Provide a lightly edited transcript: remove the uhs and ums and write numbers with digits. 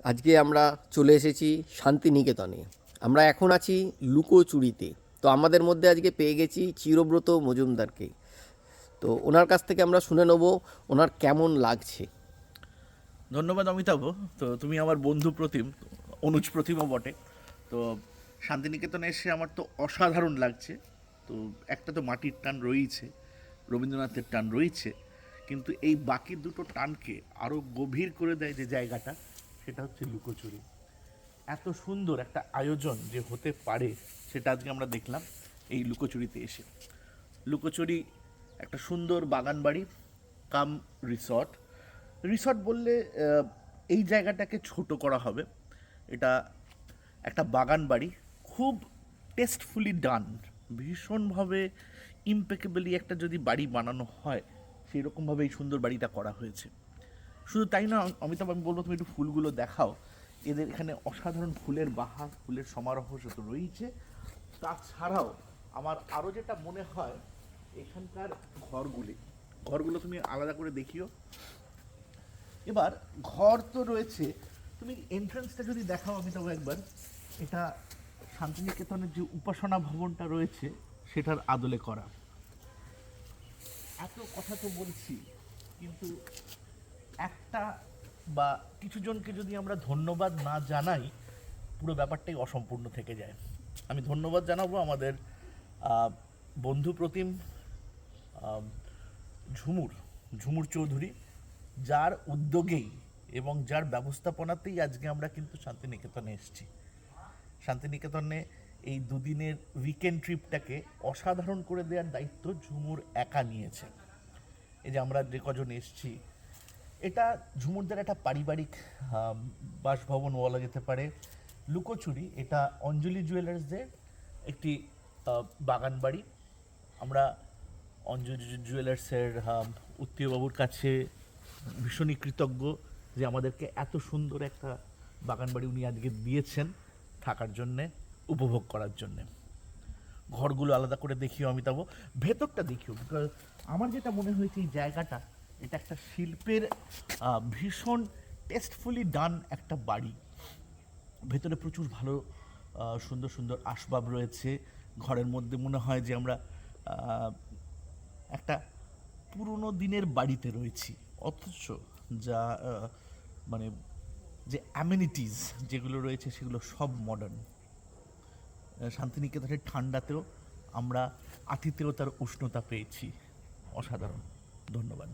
আজকে আমরা চলে এসেছি শান্তিনিকেতনে। আমরা এখন আছি লুকোচুরিতে। তো আমাদের মধ্যে আজকে পেয়ে গেছি চিরব্রত মজুমদারকে। তো ওনার কাছ থেকে আমরা শুনে নেব ওনার কেমন লাগছে। ধন্যবাদ অমিতাভ। তো তুমি আমার বন্ধু প্রতিম, অনুজ প্রতিমও বটে। তো শান্তিনিকেতনে এসে আমার তো অসাধারণ লাগছে। তো একটা তো মাটির টান রয়েছে, রবীন্দ্রনাথের টান রয়েছে, কিন্তু এই বাকি দুটো টানকে আরও গভীর করে দেয় যে জায়গাটা, সেটা হচ্ছে লুকোচুরি। এত সুন্দর একটা আয়োজন যে হতে পারে সেটা আজকে আমরা দেখলাম এই লুকোচুরিতে এসে। লুকোচুরি একটা সুন্দর বাগান বাড়ি কাম রিসর্ট। রিসর্ট বললে এই জায়গাটাকে ছোট করা হবে। এটা একটা বাগান বাড়ি, খুব টেস্টফুলি ডান, ভীষণভাবে ইমপেকেবলি একটা যদি বাড়ি বানানো হয় সেই রকমভাবে এই সুন্দর বাড়িটা করা হয়েছে। শুধু তাই না অমিতাভ, আমি বলবো তুমি একটু ফুলগুলো দেখাও। এদের এখানে অসাধারণ ফুলের বাহার, ফুলের সমারোহ তো রয়েছে। তাছাড়াও আমার আরও যেটা মনে হয়, এখানকার ঘরগুলো তুমি আলাদা করে দেখিও। এবার ঘর তো রয়েছে, তুমি এন্ট্রান্সটা যদি দেখাও অমিতাভ একবার, এটা শান্তিনিকেতনের যে উপাসনা ভবনটা রয়েছে সেটার আদলে করা। এত কথা তো বলছি, কিন্তু একটা বা কিছু জনকে যদি আমরা ধন্যবাদ না জানাই, পুরো ব্যাপারটাই অসম্পূর্ণ থেকে যায়। আমি ধন্যবাদ জানাবো আমাদের বন্ধু প্রতিম, আহ, ঝুমুর ঝুমুর চৌধুরী, যার উদ্যোগেই এবং যার ব্যবস্থাপনাতেই আজকে আমরা কিন্তু শান্তিনিকেতনে এসেছি। শান্তিনিকেতনে এই দুদিনের উইকেন্ড ট্রিপটাকে অসাধারণ করে দেওয়ার দায়িত্ব ঝুমুর একা নিয়েছে। এই যে আমরা যে কজন এসেছি, এটা ঝুমুরদের একটা পারিবারিক বাসভবন বলা যেতে পারে। লুকোচুরি এটা অঞ্জলি জুয়েলার্সদের একটি বাগান বাড়ি। আমরা অঞ্জলি জুয়েলার্সের উত্তীয়বাবুর কাছে ভীষণই কৃতজ্ঞ যে আমাদেরকে এত সুন্দর একটা বাগান বাড়ি উনি আজকে দিয়েছেন থাকার জন্যে, উপভোগ করার জন্যে। ঘরগুলো আলাদা করে দেখিও অমিতাভ, ভেতরটা দেখিও। বিকজ আমার যেটা মনে হয়েছে এই জায়গাটা, এটা একটা শিল্পের ভীষণ টেস্টফুলি ডান একটা বাড়ি। ভেতরে প্রচুর ভালো সুন্দর সুন্দর আসবাব রয়েছে। ঘরের মধ্যে মনে হয় যে আমরা একটা পুরনো দিনের বাড়িতে রয়েছি, অথচ যা মানে যে অ্যামেনিটিস যেগুলো রয়েছে সেগুলো সব মডার্ন। শান্তিনিকেতনের ঠান্ডাতেও আমরা আতিথেয়তার উষ্ণতা পেয়েছি। অসাধারণ। ধন্যবাদ।